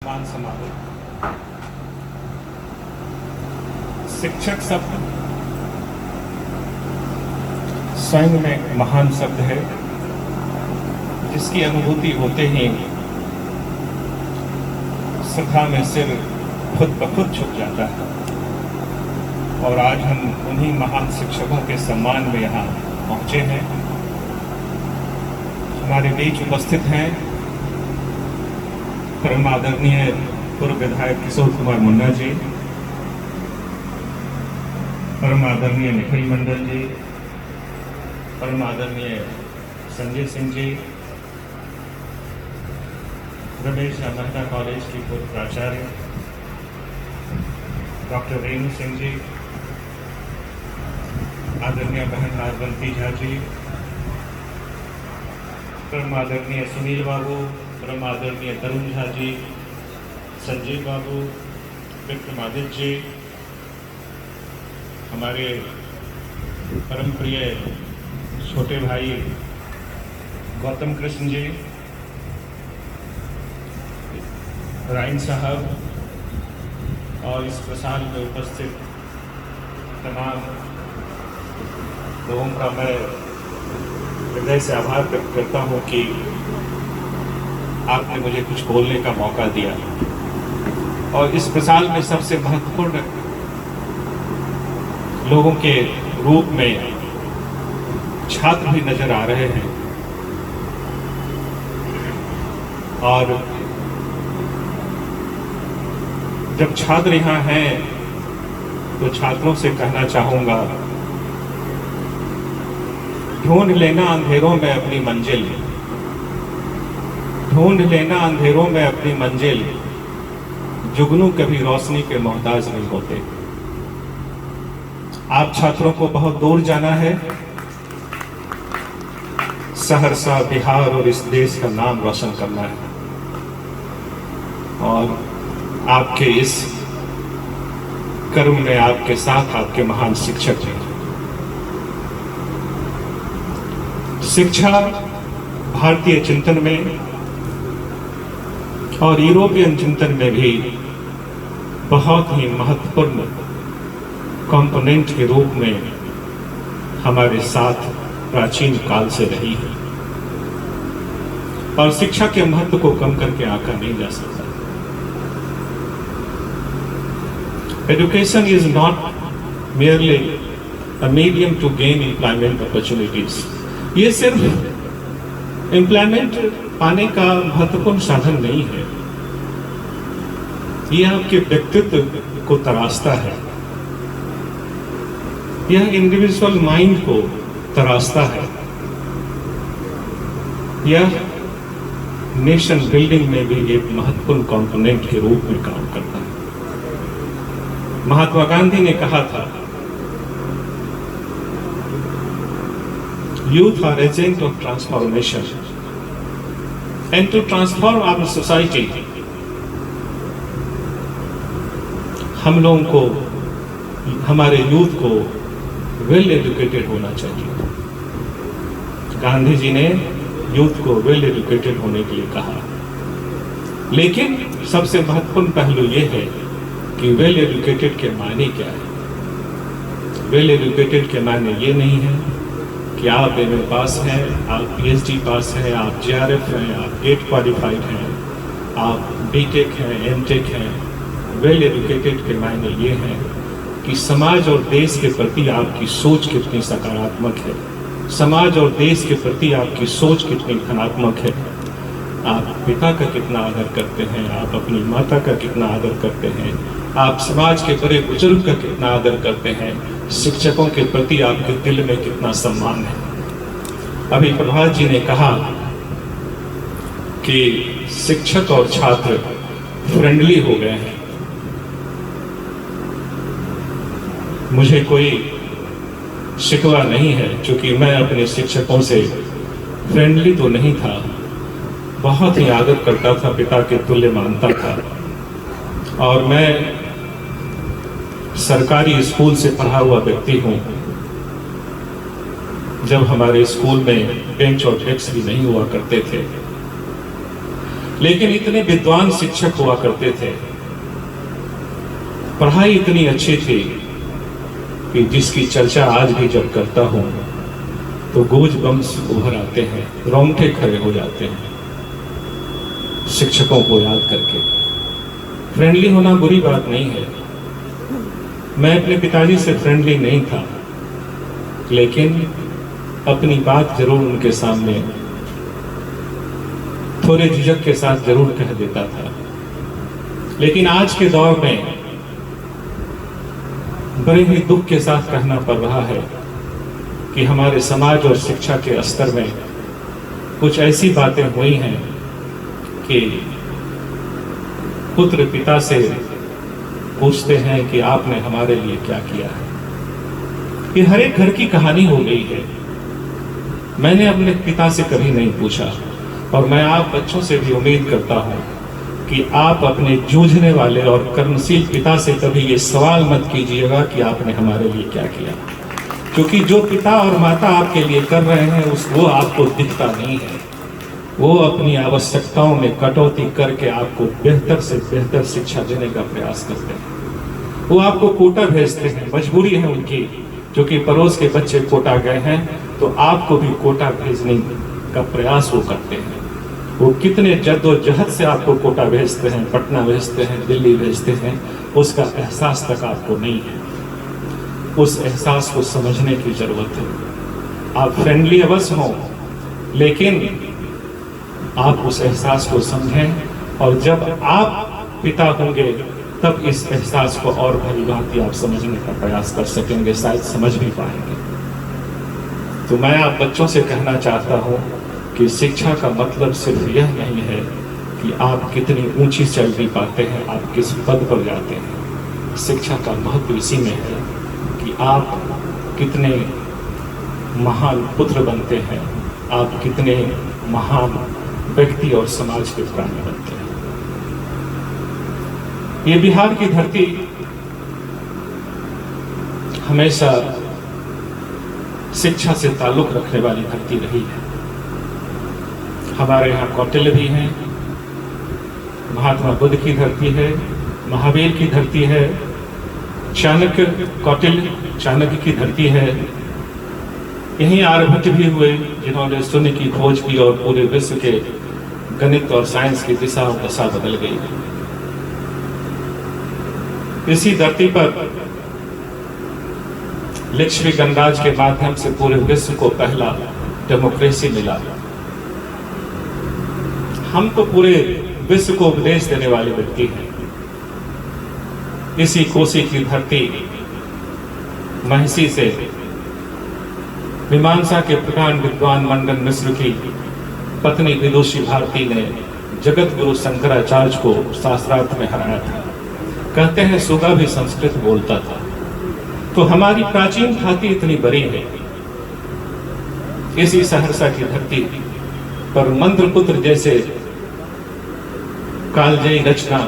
मान समारोह। शिक्षक शब्द स्वयं में एक महान शब्द है जिसकी अनुभूति होते ही श्रद्धा में सिर खुद ब खुद झुक जाता है। और आज हम उन्हीं महान शिक्षकों के सम्मान में यहाँ पहुँचे हैं। हमारे बीच उपस्थित हैं परम आदरणीय पूर्व विधायक किशोर कुमार मुन्ना जी, परम आदरणीय निखिल मंडल जी, परम आदरणीय संजय सिंह जी, रमेश मेहता कॉलेज की पूर्व प्राचार्य डॉक्टर रेणु सिंह जी, आदरणीय बहन नागवंती झा जी, परम आदरणीय सुनील बाबू, परम आदरणीय तरुण झा जी, संजीव बाबू, विक्रमादित्य जी, हमारे परम प्रिय छोटे भाई गौतम कृष्ण जी, राइन साहब और इस प्रसाद में उपस्थित तमाम लोगों का मैं हृदय से आभार व्यक्त करता हूँ कि आपने मुझे कुछ बोलने का मौका दिया। और इस प्रसाद में सबसे महत्वपूर्ण लोगों के रूप में छात्र भी नजर आ रहे हैं। और जब छात्र यहाँ हैं तो छात्रों से कहना चाहूंगा, ढूंढ लेना अंधेरों में अपनी मंजिल, ढूंढ लेना अंधेरों में अपनी मंजिल, जुगनू कभी रोशनी के मोहताज नहीं होते। आप छात्रों को बहुत दूर जाना है, सहरसा, बिहार और इस देश का नाम रोशन करना है। और आपके इस कर्म में आपके साथ आपके महान शिक्षक हैं। शिक्षा भारतीय चिंतन में और यूरोपियन चिंतन में भी बहुत ही महत्वपूर्ण कंपोनेंट के रूप में हमारे साथ प्राचीन काल से रही है। और शिक्षा के महत्व को कम करके आंका नहीं जा सकता। Education is not merely a medium to gain employment opportunities. ये सिर्फ एम्प्लॉयमेंट पाने का महत्वपूर्ण साधन नहीं है, यह आपके व्यक्तित्व को तराशता है, यह इंडिविजुअल माइंड को तराशता है, यह नेशन बिल्डिंग में भी एक महत्वपूर्ण कंपोनेंट के रूप में काम करता है। महात्मा गांधी ने कहा था, youth are agent of transformation and to transform our society. हम लोगों को, हमारे यूथ को वेल एजुकेटेड होना चाहिए। गांधी जी ने यूथ को वेल एजुकेटेड होने के लिए कहा। लेकिन सबसे महत्वपूर्ण पहलू यह है कि वेल एजुकेटेड के मायने क्या है। वेल एजुकेटेड के मायने ये नहीं है कि आप एमए पास हैं, आप पीएचडी पास हैं, आप जेआरएफ हैं, आप गेट क्वालिफाइड हैं, आप बीटेक हैं, एमटेक हैं। वेल एजुकेटेड के मायने ये हैं कि समाज और देश के प्रति आपकी सोच कितनी सकारात्मक है, समाज और देश के प्रति आपकी सोच कितनी धनात्मक है, आप पिता का कितना आदर करते हैं, आप अपनी माता का कितना आदर करते हैं, आप समाज के बड़े बुजुर्ग का कितना आदर करते हैं, शिक्षकों के प्रति आपके दिल में कितना सम्मान है। अभी प्रभात जी ने कहा कि शिक्षक और छात्र फ्रेंडली हो गए हैं। मुझे कोई शिकवा नहीं है, क्योंकि मैं अपने शिक्षकों से फ्रेंडली तो नहीं था, बहुत ही आदर करता था, पिता के तुल्य मानता था। और मैं सरकारी स्कूल से पढ़ा हुआ व्यक्ति हूँ। जब हमारे स्कूल में बेंच और डेस्क भी नहीं हुआ करते थे, लेकिन इतने विद्वान शिक्षक हुआ करते थे, पढ़ाई इतनी अच्छी थी कि जिसकी चर्चा आज भी जब करता हूं तो गूंज बम्स उभर आते हैं, रोंगटे खड़े हो जाते हैं शिक्षकों को याद करके। फ्रेंडली होना बुरी बात नहीं है, मैं अपने पिताजी से फ्रेंडली नहीं था, लेकिन अपनी बात जरूर उनके सामने थोड़े झिझक के साथ जरूर कह देता था। लेकिन आज के दौर में बड़े ही दुख के साथ कहना पड़ रहा है कि हमारे समाज और शिक्षा के स्तर में कुछ ऐसी बातें हुई हैं कि पुत्र पिता से पूछते हैं कि आपने हमारे लिए क्या किया है। ये हर एक घर की कहानी हो गई है। मैंने अपने पिता से कभी नहीं पूछा, और मैं आप बच्चों से भी उम्मीद करता हूं कि आप अपने जूझने वाले और कर्मशील पिता से कभी ये सवाल मत कीजिएगा कि आपने हमारे लिए क्या किया, क्योंकि जो पिता और माता आपके लिए कर रहे हैं वो आपको दिखता नहीं है। वो अपनी आवश्यकताओं में कटौती करके आपको बेहतर से बेहतर शिक्षा देने का प्रयास करते हैं। वो आपको कोटा भेजते हैं, मजबूरी है उनकी, क्योंकि पड़ोस के बच्चे कोटा गए हैं तो आपको भी कोटा भेजने का प्रयास वो करते हैं। वो कितने जद्दोजहद से आपको कोटा भेजते हैं, पटना भेजते हैं, दिल्ली भेजते हैं, उसका एहसास तक आपको नहीं है। उस एहसास को समझने की जरूरत है। आप फ्रेंडली अवश्य हों, लेकिन आप उस एहसास को समझें, और जब आप पिता होंगे तब इस एहसास को और भली भांति आप समझने का प्रयास कर सकेंगे, शायद समझ भी पाएंगे। तो मैं आप बच्चों से कहना चाहता हूं कि शिक्षा का मतलब सिर्फ यह नहीं है कि आप कितनी ऊंची सैलरी पाते हैं, आप किस पद पर जाते हैं। शिक्षा का महत्व इसी में है कि आप कितने महान पुत्र बनते हैं, आप कितने महान व्यक्ति और समाज के प्राणी बनते हैं। ये बिहार की धरती हमेशा शिक्षा से ताल्लुक रखने वाली धरती रही है। हमारे यहाँ कौटिल्य भी हैं, महात्मा बुद्ध की धरती है, महावीर की धरती है, चाणक्य कौटिल्य चाणक्य की धरती है। यहीं आर्यभट्ट भी हुए, जिन्होंने शून्य की खोज की और पूरे विश्व के गणित और साइंस की दिशा और दशा बदल गई। इसी धरती पर लिच्छवी गणराज्य के माध्यम से पूरे विश्व को पहला डेमोक्रेसी मिला। हम तो पूरे विश्व को उपदेश देने वाले व्यक्ति हैं। इसी कोसी की धरती महसी से मीमांसा के प्रकांड विद्वान मंडन मिश्र की पत्नी विदुषी भारती ने जगत गुरु शंकराचार्य को शास्त्रार्थ में हराया था। कहते हैं सुगा भी संस्कृत बोलता था। तो हमारी प्राचीन खाती इतनी बड़ी है। इसी सहरसा की धरती पर मंत्रपुत्र जैसे कालजयी रचना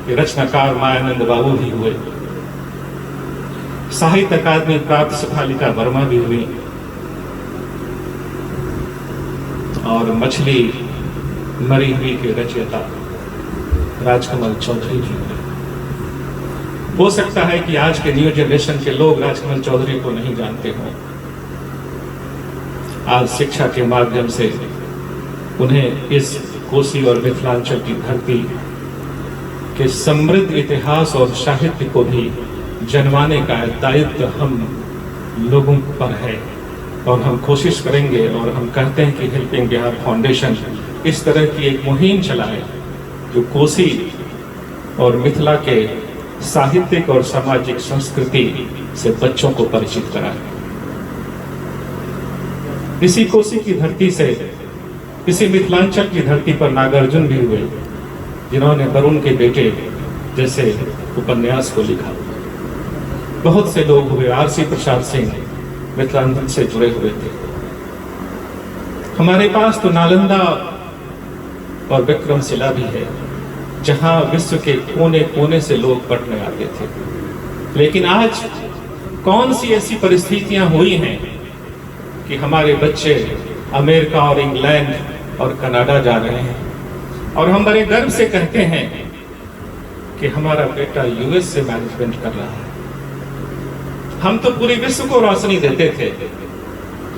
के रचनाकार मायानंद बाबू भी हुए। साहित्य अकादमी प्राप्त सफालिका वर्मा भी हुई, और मछली मरी हुई के रचयिता राजकमल चौधरी जी हुए। हो सकता है कि आज के न्यू जनरेशन के लोग राजकमल चौधरी को नहीं जानते हों। आज शिक्षा के माध्यम से उन्हें इस कोसी और मिथिलांचल की धरती के समृद्ध इतिहास और साहित्य को भी जनवाने का दायित्व हम लोगों पर है, और हम कोशिश करेंगे। और हम कहते हैं कि हेल्पिंग बिहार फाउंडेशन इस तरह की एक मुहिम चलाए जो कोसी और मिथिला के साहित्यिक और सामाजिक संस्कृति से बच्चों को परिचित कराए। इसी कोसी की धरती से, इसी मिथिलांचल की धरती पर नागार्जुन भी हुए, जिन्होंने वरुण के बेटे जैसे उपन्यास को लिखा। बहुत से लोग हुए, आरसी प्रसाद सिंह मिथिलांचल से जुड़े हुए थे। हमारे पास तो नालंदा और विक्रमशिला भी है, जहां विश्व के कोने कोने से लोग पढ़ने आते थे। लेकिन आज कौन सी ऐसी परिस्थितियां हुई हैं कि हमारे बच्चे अमेरिका और इंग्लैंड और कनाडा जा रहे हैं। और हम बड़े गर्व से कहते हैं कि हमारा बेटा यूएस से मैनेजमेंट कर रहा है। हम तो पूरे विश्व को रोशनी देते थे,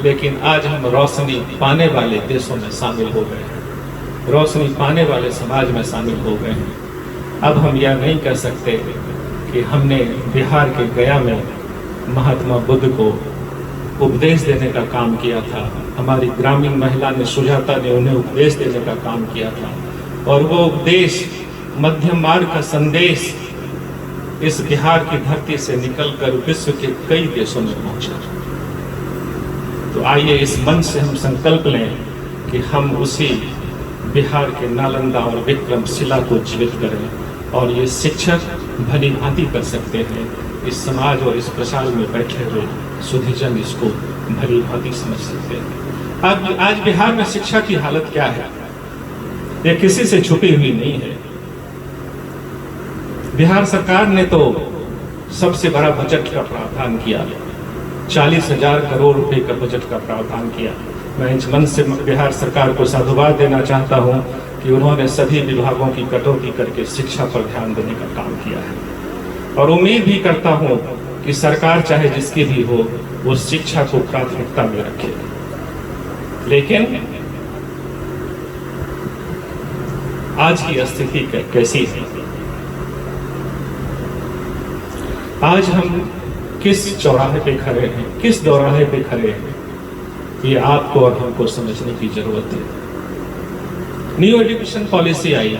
लेकिन आज हम रोशनी पाने वाले देशों में शामिल हो गए हैं, रोशनी पाने वाले समाज में शामिल हो गए हैं। अब हम यह नहीं कह सकते कि हमने बिहार के गया में महात्मा बुद्ध को उपदेश देने का काम किया था, हमारी ग्रामीण महिला ने सुजाता ने उन्हें उपदेश देने का काम किया था, और वो उपदेश मध्यम मार्ग का संदेश इस बिहार की धरती से निकलकर विश्व के कई देशों में पहुंचा। तो आइए इस मन से हम संकल्प लें कि हम उसी बिहार के नालंदा और विक्रमशिला को जीवित करें, और ये शिक्षक भली भांति कर सकते हैं। इस समाज और इस प्रसार में बैठे हुए सुधीजन इसको भली भांति समझ सकते हैं। आज बिहार में शिक्षा की हालत क्या है, ये किसी से छुपी हुई नहीं है। बिहार सरकार ने तो सबसे बड़ा बजट का प्रावधान किया, 40,000 करोड़ रुपए का बजट का प्रावधान किया। मैं इस मन से बिहार सरकार को साधुवाद देना चाहता हूं कि उन्होंने सभी विभागों की कटौती करके शिक्षा पर ध्यान देने का काम किया है, और उम्मीद भी करता हूं कि सरकार चाहे जिसकी भी हो वो शिक्षा को प्राथमिकता में रखे। लेकिन आज की स्थिति कैसी है? आज हम किस चौराहे पे खड़े हैं, किस दोराहे पे खड़े हैं, ये आपको और हमको समझने की जरूरत है। न्यू एजुकेशन पॉलिसी आई,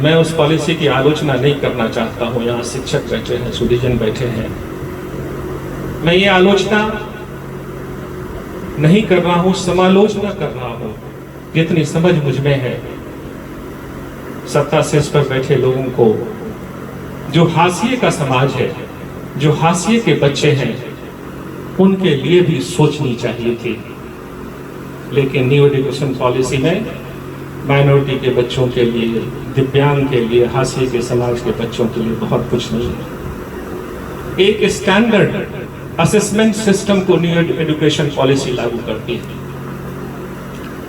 मैं उस पॉलिसी की आलोचना नहीं करना चाहता हूं। यहाँ शिक्षक बैठे हैं, सुधीजन बैठे हैं, मैं ये आलोचना नहीं कर रहा हूं, समालोचना कर रहा हूं। जितनी समझ मुझ में है, सत्ता शीर्ष पर बैठे लोगों को, जो हाशिए का समाज है, जो हाशिए के बच्चे हैं, उनके लिए भी सोचनी चाहिए थी। लेकिन न्यू एजुकेशन पॉलिसी में माइनॉरिटी के बच्चों के लिए, दिव्यांग के लिए, हाशिए के समाज के बच्चों के लिए बहुत कुछ नहीं है। एक स्टैंडर्ड असेसमेंट सिस्टम को न्यू एजुकेशन पॉलिसी लागू करती है।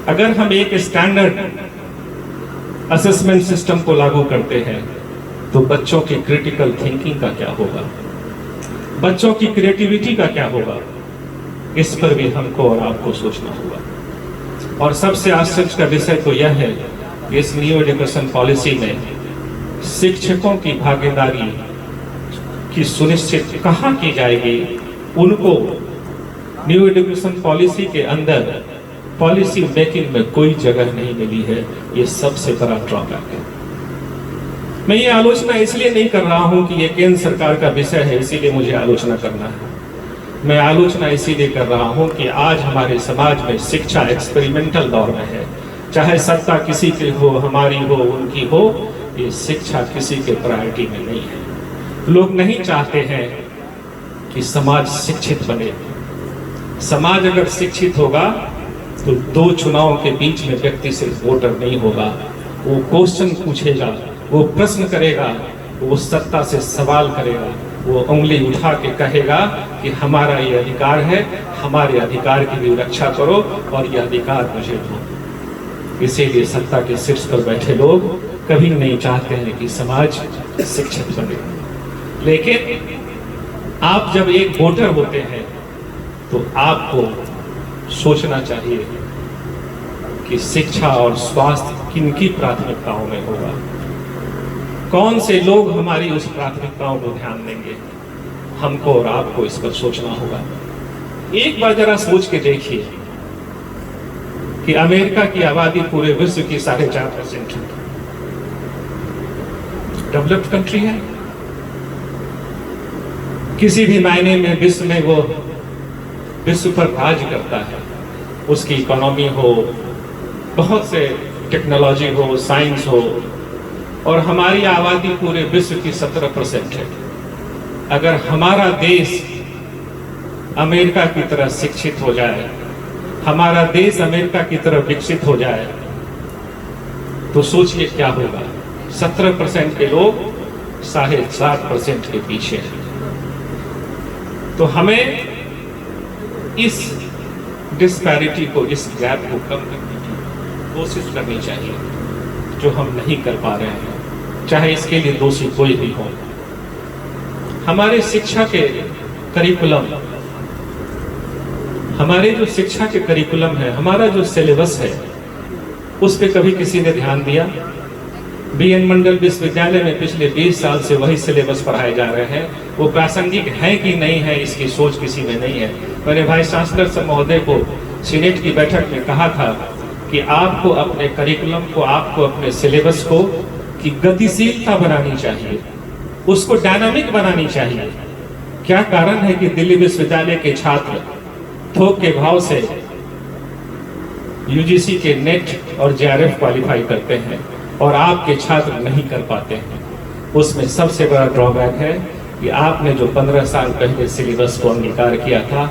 अगर हम एक स्टैंडर्ड असेसमेंट सिस्टम को लागू करते हैं तो बच्चों की क्रिटिकल थिंकिंग का क्या होगा, बच्चों की क्रिएटिविटी का क्या होगा, इस पर भी हमको और आपको सोचना होगा। और सबसे आश्चर्य का विषय तो यह है कि इस न्यू एजुकेशन पॉलिसी में शिक्षकों की भागीदारी की सुनिश्चित कहाँ की जाएगी, उनको न्यू एजुकेशन पॉलिसी के अंदर पॉलिसी मेकिंग में कोई जगह नहीं मिली है। ये सबसे बड़ा ड्रॉबैक है। मैं ये आलोचना इसलिए नहीं कर रहा हूं कि ये केंद्र सरकार का विषय है इसीलिए मुझे आलोचना करना है। मैं आलोचना इसीलिए कर रहा हूं कि आज हमारे समाज में शिक्षा एक्सपेरिमेंटल दौर में है। चाहे सत्ता किसी की हो, हमारी हो, उनकी हो, ये शिक्षा किसी के प्रायोरिटी में नहीं है। लोग नहीं चाहते हैं कि समाज शिक्षित बने। समाज अगर शिक्षित होगा तो दो चुनावों के बीच में व्यक्ति सिर्फ वोटर नहीं होगा, वो क्वेश्चन पूछेगा, वो प्रश्न करेगा, वो सत्ता से सवाल करेगा, वो उंगली उठा के कहेगा कि हमारा ये अधिकार है, हमारे अधिकार की भी रक्षा करो और ये अधिकार मुझे दो। इसीलिए सत्ता के शीर्ष पर बैठे लोग कभी नहीं चाहते हैं कि समाज शिक्षित बने। लेकिन आप जब एक वोटर होते हैं तो आपको सोचना चाहिए कि शिक्षा और स्वास्थ्य किनकी प्राथमिकताओं में होगा, कौन से लोग हमारी उस प्राथमिकताओं को ध्यान देंगे। हमको और आपको इस पर सोचना होगा। एक बार जरा सोच के देखिए कि अमेरिका की आबादी पूरे विश्व की 4.5% है, डेवलप्ड कंट्री है, किसी भी मायने में विश्व में वो विश्व पर राज करता है। उसकी इकोनॉमी हो, बहुत से टेक्नोलॉजी हो, साइंस हो, और हमारी आबादी पूरे विश्व की 17% है। अगर हमारा देश अमेरिका की तरह शिक्षित हो जाए, हमारा देश अमेरिका की तरह विकसित हो जाए, तो सोचिए क्या होगा। 17% के लोग 7.5% के पीछे हैं। तो हमें इस डिस्पैरिटी को, इस गैप को कम करने की कोशिश करनी चाहिए। जो हम नहीं कर पा रहे हैं, चाहे इसके लिए दोषी कोई भी हो। हमारे शिक्षा के करिकुलम, हमारे जो शिक्षा के करिकुलम है, हमारा जो सिलेबस है, उस पे कभी किसी ने ध्यान दिया? बीएन मंडल विश्वविद्यालय में पिछले 20 साल से वही सिलेबस पढ़ाए जा रहे हैं। वो प्रासंगिक है कि नहीं है, इसकी सोच किसी में नहीं है। मैंने भाई चांसलर साहब महोदय को सीनेट की बैठक में कहा था कि आपको अपने करिकुलम को, आपको अपने सिलेबस को की गतिशीलता बनानी चाहिए, उसको डायनामिक बनानी चाहिए। क्या कारण है कि दिल्ली विश्वविद्यालय के छात्र थोक के भाव से यूजीसी के नेट और जेआरएफ क्वालिफाई करते हैं और आपके छात्र नहीं कर पाते हैं? उसमें सबसे बड़ा ड्रॉबैक है कि आपने जो 15 साल पहले सिलेबस को अंगीकार किया था,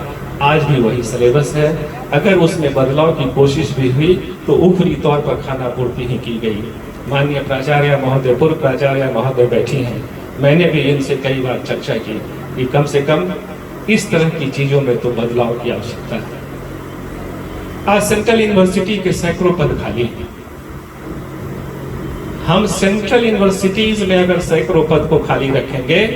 आज भी वही सिलेबस है। अगर उसमें बदलाव की कोशिश भी हुई तो ऊपरी तौर पर खाना पूर्ति ही की गई। माननीय प्राचार्य महोदय, पूर्व प्राचार्य महोदय बैठी हैं, मैंने भी इनसे कई बार चर्चा की कि कम से कम इस तरह की चीजों में तो बदलाव की आवश्यकता है। आज सेंट्रल यूनिवर्सिटी के सैकड़ों पद खाली हैं। हम सेंट्रल यूनिवर्सिटीज में अगर सैकड़ों पद को खाली रखेंगे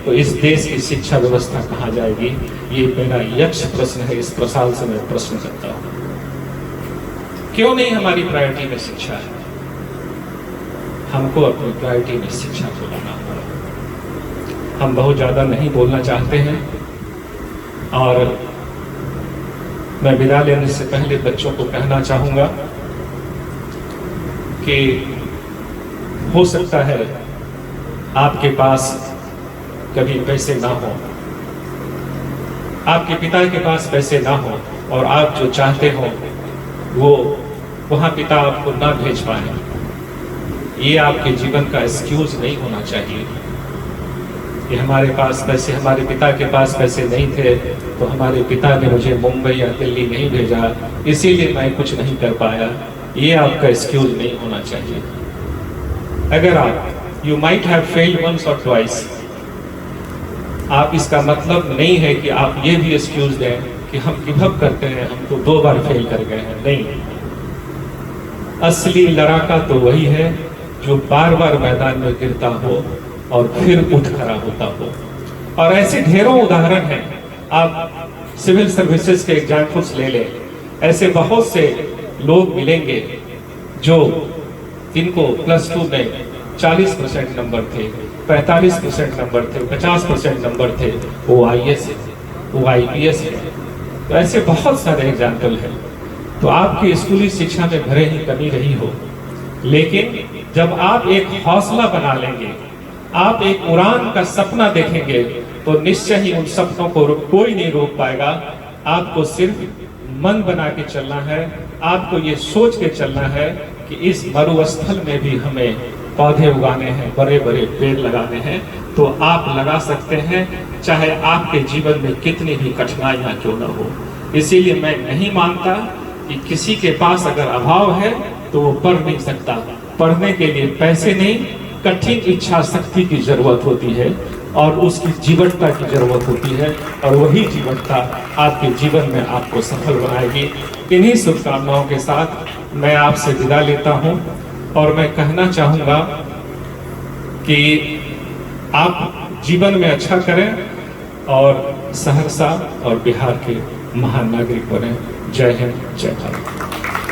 तो इस देश की शिक्षा व्यवस्था कहाँ जाएगी? ये मेरा यक्ष प्रश्न है। इस प्रसाल से मैं प्रश्न करता हूं, क्यों नहीं हमारी प्रायोरिटी में शिक्षा है? हमको अपनी प्रायोरिटी में शिक्षा को लाना होगा। हम बहुत ज्यादा नहीं बोलना चाहते हैं और मैं विदा लेने से पहले बच्चों को कहना चाहूंगा कि हो सकता है आपके पास कभी पैसे ना हो, आपके पिता के पास पैसे ना हो और आप जो चाहते हो वो वहां पिता आपको ना भेज पाए। ये आपके जीवन का एक्सक्यूज नहीं होना चाहिए कि हमारे पास पैसे, हमारे पिता के पास पैसे नहीं थे तो हमारे पिता ने मुझे मुंबई या दिल्ली नहीं भेजा, इसीलिए मैं कुछ नहीं कर पाया। ये आपका एक्सक्यूज नहीं होना चाहिए। अगर आप you might have failed once और ट्वाइस, आप इसका मतलब नहीं है कि आप ये भी एक्सक्यूज दें कि हम गिव अप करते हैं, हम तो 2 बार फेल कर गए हैं। नहीं, असली लड़ाका तो वही है जो बार बार मैदान में गिरता हो और फिर उठ खड़ा होता हो। और ऐसे ढेरों उदाहरण हैं। आप सिविल सर्विसेज के एग्जाम्पल्स ले लें, ऐसे बहुत से लोग मिलेंगे जो जिनको +2 में 40% नंबर थे, 45% नंबर थे, 50% नंबर थे, वो IAS है, वो IPS है। तो ऐसे बहुत सारे एग्जाम्पल हैं। तो आपकी स्कूली शिक्षा में भले ही कमी रही हो, लेकिन जब आप एक हौसला बना लेंगे, आप एक उड़ान का सपना देखेंगे, तो निश्चय ही उन सपनों को कोई नहीं रोक पाएगा। आपको सिर्फ मन बना के चलना है, आपको ये सोच के चलना है कि इस मरुस्थल में भी हमें पौधे उगाने हैं, बड़े बड़े पेड़ लगाने हैं। तो आप लगा सकते हैं, चाहे आपके जीवन में कितनी भी कठिनाइयां क्यों न हो। इसीलिए मैं नहीं मानता कि किसी के पास अगर अभाव है तो वो पढ़ नहीं सकता। पढ़ने के लिए पैसे नहीं, कठिन इच्छा शक्ति की जरूरत होती है और उसकी जीवटता की जरूरत होती है, और वही जीवटता आपके जीवन में आपको सफल बनाएगी। इन्हीं शुभकामनाओं के साथ मैं आपसे विदा लेता हूं और मैं कहना चाहूंगा कि आप जीवन में अच्छा करें और सहरसा और बिहार के महान नागरिक बने। जय हिंद, जय भारत।